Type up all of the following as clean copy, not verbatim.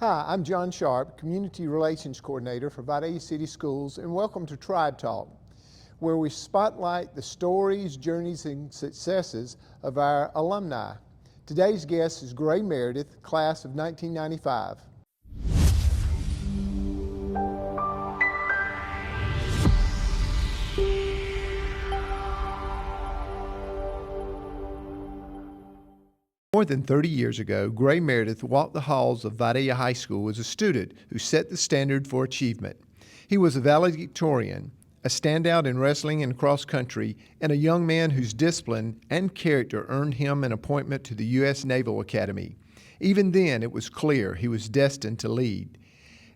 Hi, I'm John Sharp, Community Relations Coordinator for Vidalia City Schools, and welcome to Tribe Talk, where we spotlight the stories, journeys, and successes of our alumni. Today's guest is Gray Meredith, class of 1995. More than 30 years ago, Gray Meredith walked the halls of Vidalia High School as a student who set the standard for achievement. He was a valedictorian, a standout in wrestling and cross country, and a young man whose discipline and character earned him an appointment to the U.S. Naval Academy. Even then, it was clear he was destined to lead.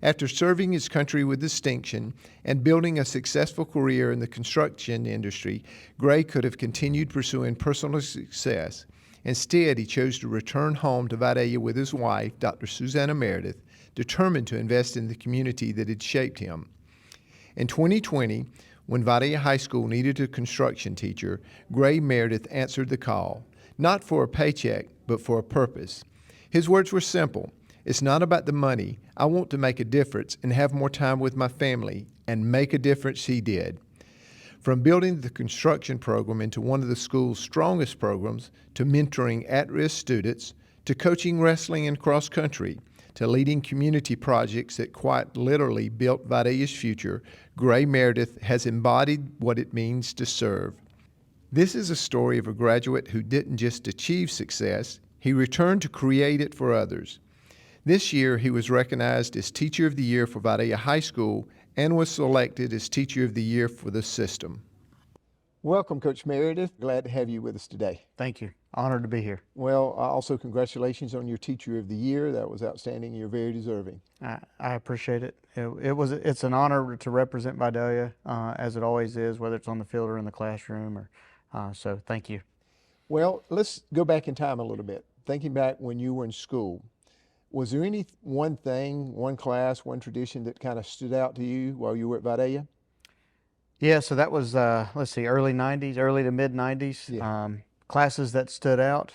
After serving his country with distinction and building a successful career in the construction industry, Gray could have continued pursuing personal success. Instead, he chose to return home to Vidalia with his wife, Dr. Susanna Meredith, determined to invest in the community that had shaped him. In 2020, when Vidalia High School needed a construction teacher, Gray Meredith answered the call, not for a paycheck, but for a purpose. His words were simple: "It's not about the money. I want to make a difference and have more time with my family," and make a difference he did. From building the construction program into one of the school's strongest programs, to mentoring at-risk students, to coaching wrestling and cross country, to leading community projects that quite literally built Vidalia's future, Gray Meredith has embodied what it means to serve. This is a story of a graduate who didn't just achieve success, he returned to create it for others. This year, he was recognized as Teacher of the Year for Vidalia High School and was selected as Teacher of the Year for the system. Welcome, Coach Meredith. Glad to have you with us today. Thank you. Honored to be here. Well, also congratulations on your Teacher of the Year. That was outstanding. You're very deserving. I appreciate it. It's an honor to represent Vidalia, as it always is, whether it's on the field or in the classroom. So thank you. Well, let's go back in time a little bit. Thinking back when you were in school, was there any one thing, one class, one tradition that kind of stood out to you while you were at Vidalia? Yeah, so that was, let's see, early to mid 90s. Yeah. Classes that stood out.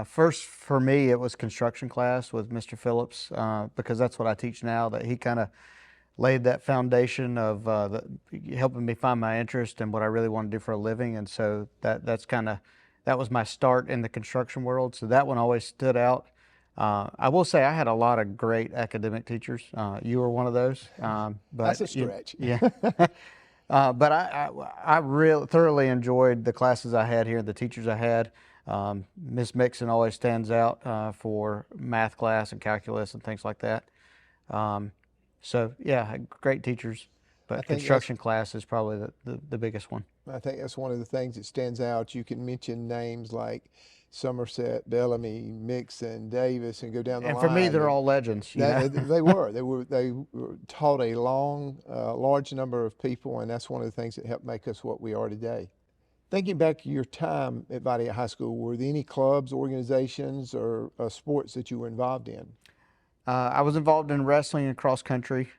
First, for me, it was construction class with Mr. Phillips, because that's what I teach now, that he kind of laid that foundation of helping me find my interest and what I really want to do for a living. And so that was my start in the construction world. So that one always stood out. I will say I had a lot of great academic teachers. You were one of those. But that's a stretch. Yeah. But I really thoroughly enjoyed the classes I had here, the teachers I had. Miss Mixon always stands out for math class and calculus and things like that. So yeah, great teachers. But construction class is probably the biggest one. I think that's one of the things that stands out. You can mention names like Somerset, Bellamy, Mixon, Davis, and go down the line. And for me, they're all legends. They were taught a large number of people, and that's one of the things that helped make us what we are today. Thinking back to your time at Vidalia High School, were there any clubs, organizations, or sports that you were involved in? I was involved in wrestling and cross country.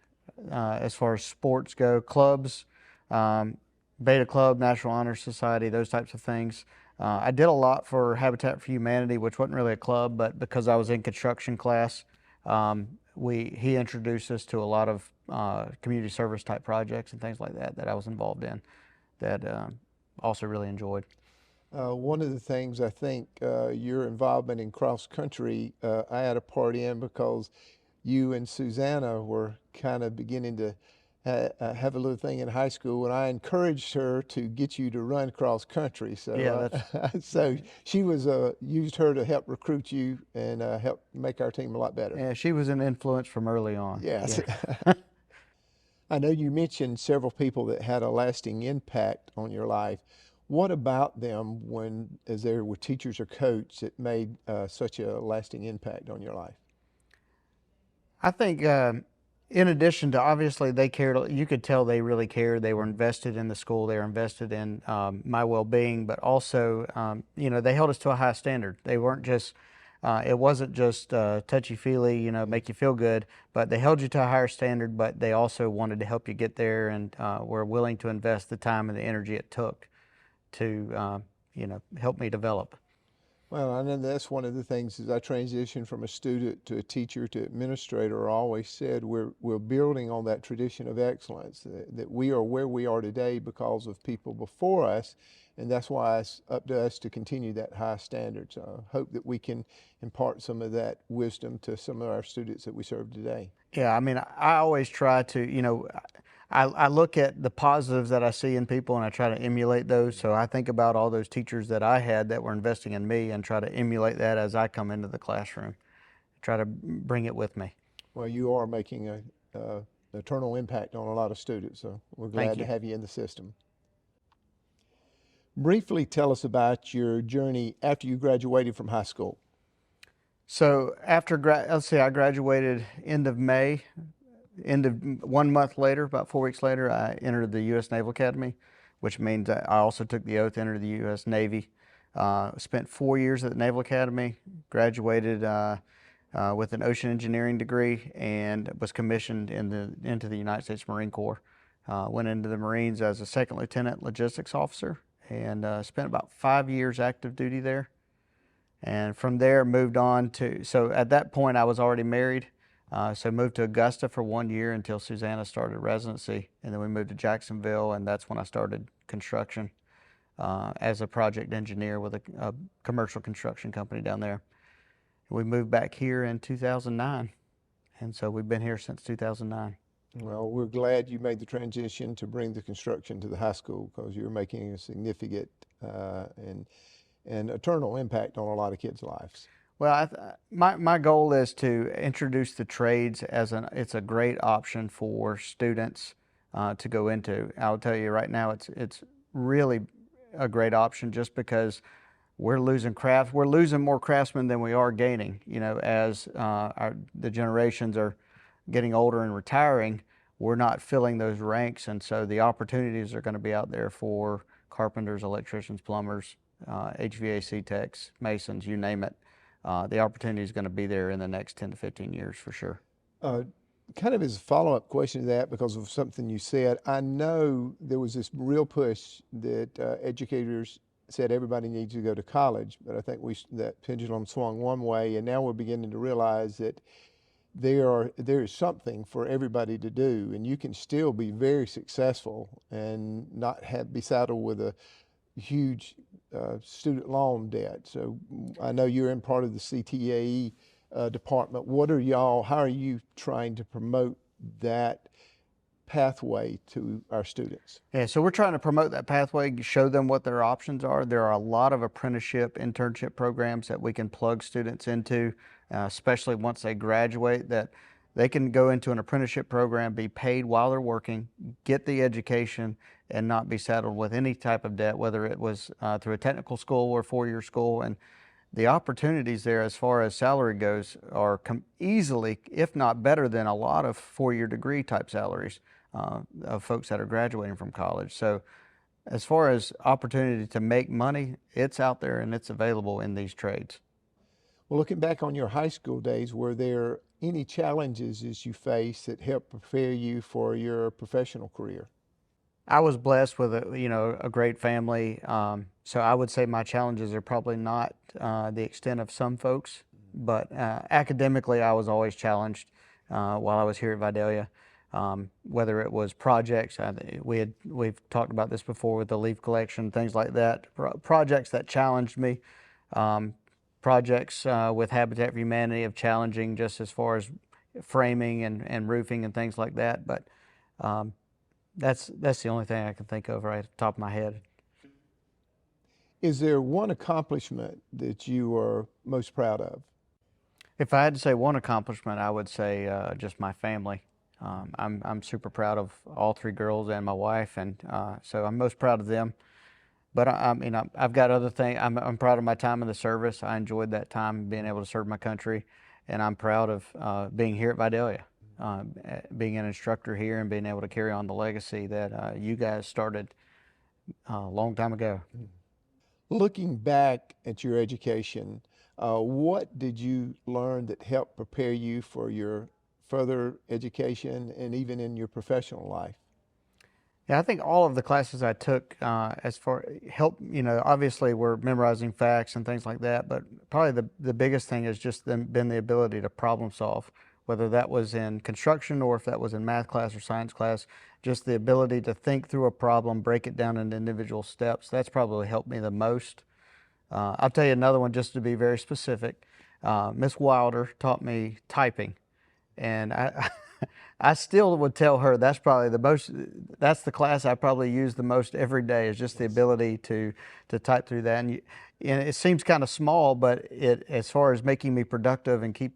As far as sports go, clubs, Beta Club, National Honor Society, those types of things. I did a lot for Habitat for Humanity, which wasn't really a club, but because I was in construction class, he introduced us to a lot of community service type projects and things like that I was involved in that also really enjoyed. One of the things I think your involvement in cross country, I had a part in because you and Susanna were kind of beginning to have a little thing in high school, and I encouraged her to get you to run cross country. So, yeah, so she was used her to help recruit you and help make our team a lot better. Yeah, she was an influence from early on. Yes. Yeah. I know you mentioned several people that had a lasting impact on your life. What about them, as they were teachers or coaches, that made such a lasting impact on your life? I think in addition to, obviously they cared, you could tell they really cared. They were invested in the school, they were invested in my well-being, but also, they held us to a high standard. They weren't just, it wasn't just touchy-feely, make you feel good, but they held you to a higher standard, but they also wanted to help you get there and were willing to invest the time and the energy it took to, help me develop. Well, I know that's one of the things as I transition from a student to a teacher to administrator, I always said we're building on that tradition of excellence, that we are where we are today because of people before us, and that's why it's up to us to continue that high standard. So I hope that we can impart some of that wisdom to some of our students that we serve today. Yeah, I mean, I always try to, I look at the positives that I see in people and I try to emulate those. So I think about all those teachers that I had that were investing in me and try to emulate that as I come into the classroom. Try to bring it with me. Well, you are making a eternal impact on a lot of students, so we're Thank glad to you. have you in the system. Briefly tell us about your journey after you graduated from high school. So after, let's see, I graduated end of May. End of 1 month later, about 4 weeks later, I entered the U.S. Naval Academy, which means I also took the oath to enter the U.S. Navy. Spent 4 years at the Naval Academy, graduated with an ocean engineering degree, and was commissioned into the United States Marine Corps. Went into the Marines as a second lieutenant logistics officer, and spent about 5 years active duty there. And from there moved on to, so at that point I was already married. So moved to Augusta for 1 year until Susanna started residency, and then we moved to Jacksonville, and that's when I started construction as a project engineer with a commercial construction company down there. We moved back here in 2009, and so we've been here since 2009. Well, we're glad you made the transition to bring the construction to the high school because you're making a significant and eternal impact on a lot of kids' lives. Well, my goal is to introduce the trades as it's a great option for students to go into. I'll tell you right now, it's really a great option just because we're losing more craftsmen than we are gaining. As the generations are getting older and retiring, we're not filling those ranks, and so the opportunities are going to be out there for carpenters, electricians, plumbers, HVAC techs, masons, you name it. The opportunity is going to be there in the next 10 to 15 years for sure. Kind of as a follow-up question to that, because of something you said, I know there was this real push that educators said everybody needs to go to college, but I think that pendulum swung one way, and now we're beginning to realize that there is something for everybody to do, and you can still be very successful and not be saddled with a huge student loan debt. So I know you're in part of the CTAE department. How are you trying to promote that pathway to our students? Yeah, so we're trying to promote that pathway, show them what their options are. There are a lot of apprenticeship, internship programs that we can plug students into, especially once they graduate, that they can go into an apprenticeship program, be paid while they're working, get the education, and not be saddled with any type of debt, whether it was through a technical school or 4-year school. And the opportunities there as far as salary goes are easily, if not better than a lot of 4-year degree type salaries of folks that are graduating from college. So as far as opportunity to make money, it's out there and it's available in these trades. Well, looking back on your high school days, were there any challenges as you faced that helped prepare you for your professional career? I was blessed with a great family. So I would say my challenges are probably not the extent of some folks, but academically I was always challenged while I was here at Vidalia. Whether it was projects, we've talked about this before with the leaf collection, things like that. Projects that challenged me. Projects with Habitat for Humanity of challenging just as far as framing and roofing and things like that. But that's the only thing I can think of right at the top of my head. Is there one accomplishment that you are most proud of? If I had to say one accomplishment, I would say just my family. I'm super proud of all 3 girls and my wife, and so I'm most proud of them. But I've got other things. I'm proud of my time in the service. I enjoyed that time being able to serve my country, and I'm proud of being here at Vidalia, being an instructor here and being able to carry on the legacy that you guys started a long time ago. Looking back at your education, what did you learn that helped prepare you for your further education and even in your professional life? Yeah, I think all of the classes I took as far help, obviously we're memorizing facts and things like that, but probably the biggest thing has just been the ability to problem solve, whether that was in construction or if that was in math class or science class, just the ability to think through a problem, break it down into individual steps. That's probably helped me the most. I'll tell you another one just to be very specific. Miss Wilder taught me typing. And I still would tell her that's probably that's the class I probably use the most every day, is just the ability to type through that. And it seems kind of small, but as far as making me productive and keep,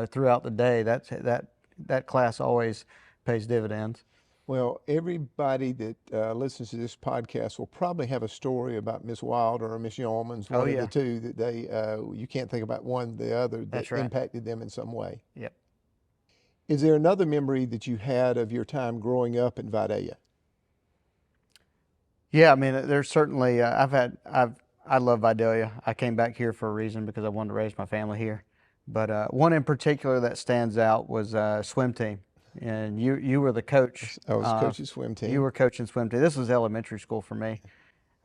throughout the day, that class always pays dividends. Well, everybody that listens to this podcast will probably have a story about Miss Wilder or Miss Yeomans, Oh one of the yeah, two that you can't think about one or the other that that's right. impacted them in some way. Yep. Is there another memory that you had of your time growing up in Vidalia? Yeah, I mean, there's certainly I love Vidalia. I came back here for a reason because I wanted to raise my family here. But one in particular that stands out was swim team, and you were the coach. I was coaching swim You team. were coaching swim team. This was elementary school for me.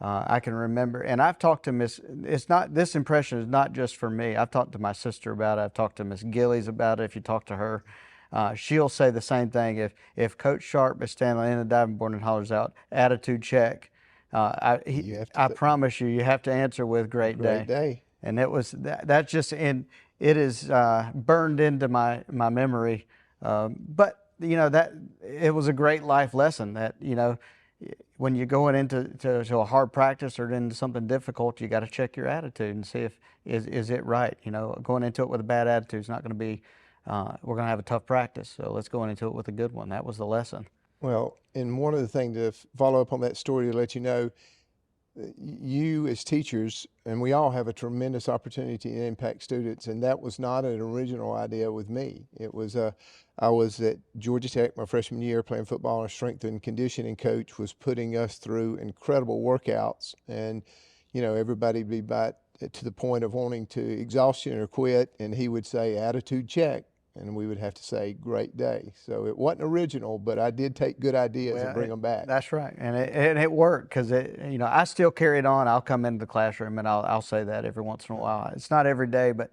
I can remember, and I've talked to Miss. It's not this impression is not just for me. I've talked to my sister about it. I've talked to Miss Gillies about it. If you talk to her, she'll say the same thing. If Coach Sharp is standing in the diving board and hollers out attitude check, You have I to promise you have to answer with great great day. day. And it was that's just and it is burned into my memory. But that it was a great life lesson that when you're going into a hard practice or into something difficult, you got to check your attitude and see if is it right. Going into it with a bad attitude is not going to be. We're going to have a tough practice, so let's go into it with a good one. That was the lesson. Well, and one of the things to follow up on that story to let you know, you as teachers, and we all have a tremendous opportunity to impact students, and that was not an original idea with me. It was I was at Georgia Tech my freshman year playing football, and our strength and conditioning coach was putting us through incredible workouts, and everybody would be about to the point of wanting to exhaustion or quit, and he would say attitude check, and we would have to say great day. So it wasn't original, but I did take good ideas and bring them back. That's right, and it worked because I still carry it on. I'll come into the classroom and I'll say that every once in a while. It's not every day, but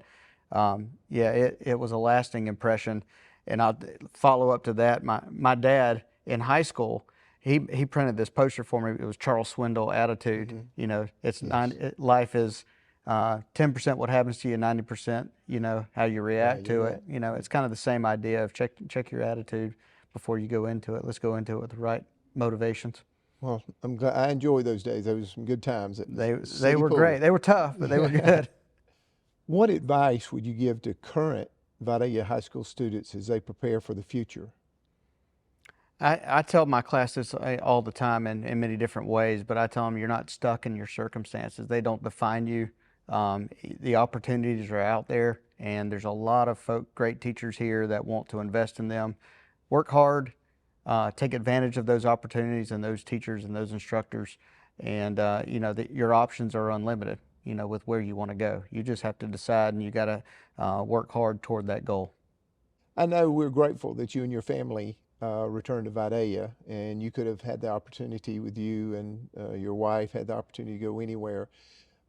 yeah, it was a lasting impression. And I'll follow up to that. My dad in high school, he printed this poster for me. It was Charles Swindoll attitude. It's life is 10% what happens to you, 90% how you react to it. It's kind of the same idea of check your attitude before you go into it. Let's go into it with the right motivations. Well, I'm glad I enjoyed those days. Those were some good times. They were great. They were tough, but they were good. What advice would you give to current Vidalia High School students as they prepare for the future? I tell my classes all the time in many different ways, but I tell them you're not stuck in your circumstances. They don't define you. The opportunities are out there, and there's a lot of great teachers here that want to invest in them. Work hard, take advantage of those opportunities and those teachers and those instructors, and your options are unlimited. With where you want to go, you just have to decide, and you got to work hard toward that goal. I know we're grateful that you and your family returned to Vidalia, and you could have had the opportunity with you and your wife had the opportunity to go anywhere.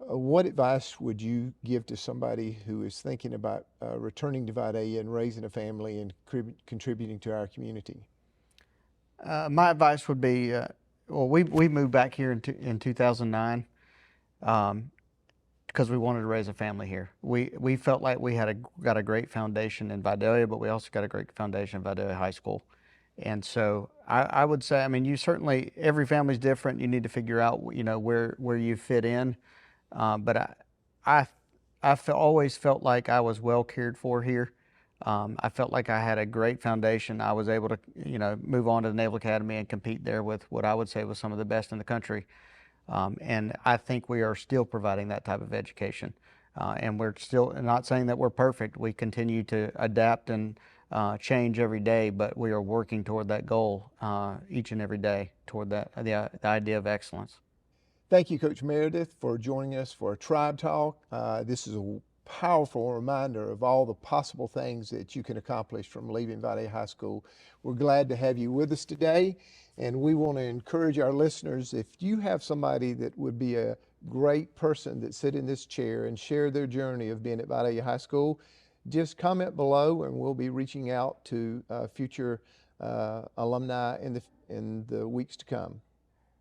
What advice would you give to somebody who is thinking about returning to Vidalia and raising a family and contributing to our community? My advice would be, well, we moved back here in 2009 because we wanted to raise a family here. We felt like we got a great foundation in Vidalia, but we also got a great foundation in Vidalia High School. And so I would say, I mean, you certainly, every family's different. You need to figure out, where you fit in. But I always felt like I was well cared for here. I felt like I had a great foundation. I was able to, move on to the Naval Academy and compete there with what I would say was some of the best in the country. And I think we are still providing that type of education. And we're still not saying that we're perfect. We continue to adapt and change every day, but we are working toward that goal each and every day, toward the idea of excellence. Thank you, Coach Meredith, for joining us for a Tribe Talk. This is a powerful reminder of all the possible things that you can accomplish from leaving Vidalia High School. We're glad to have you with us today, and we want to encourage our listeners, if you have somebody that would be a great person that sit in this chair and share their journey of being at Vidalia High School, just comment below and we'll be reaching out to future alumni in the weeks to come.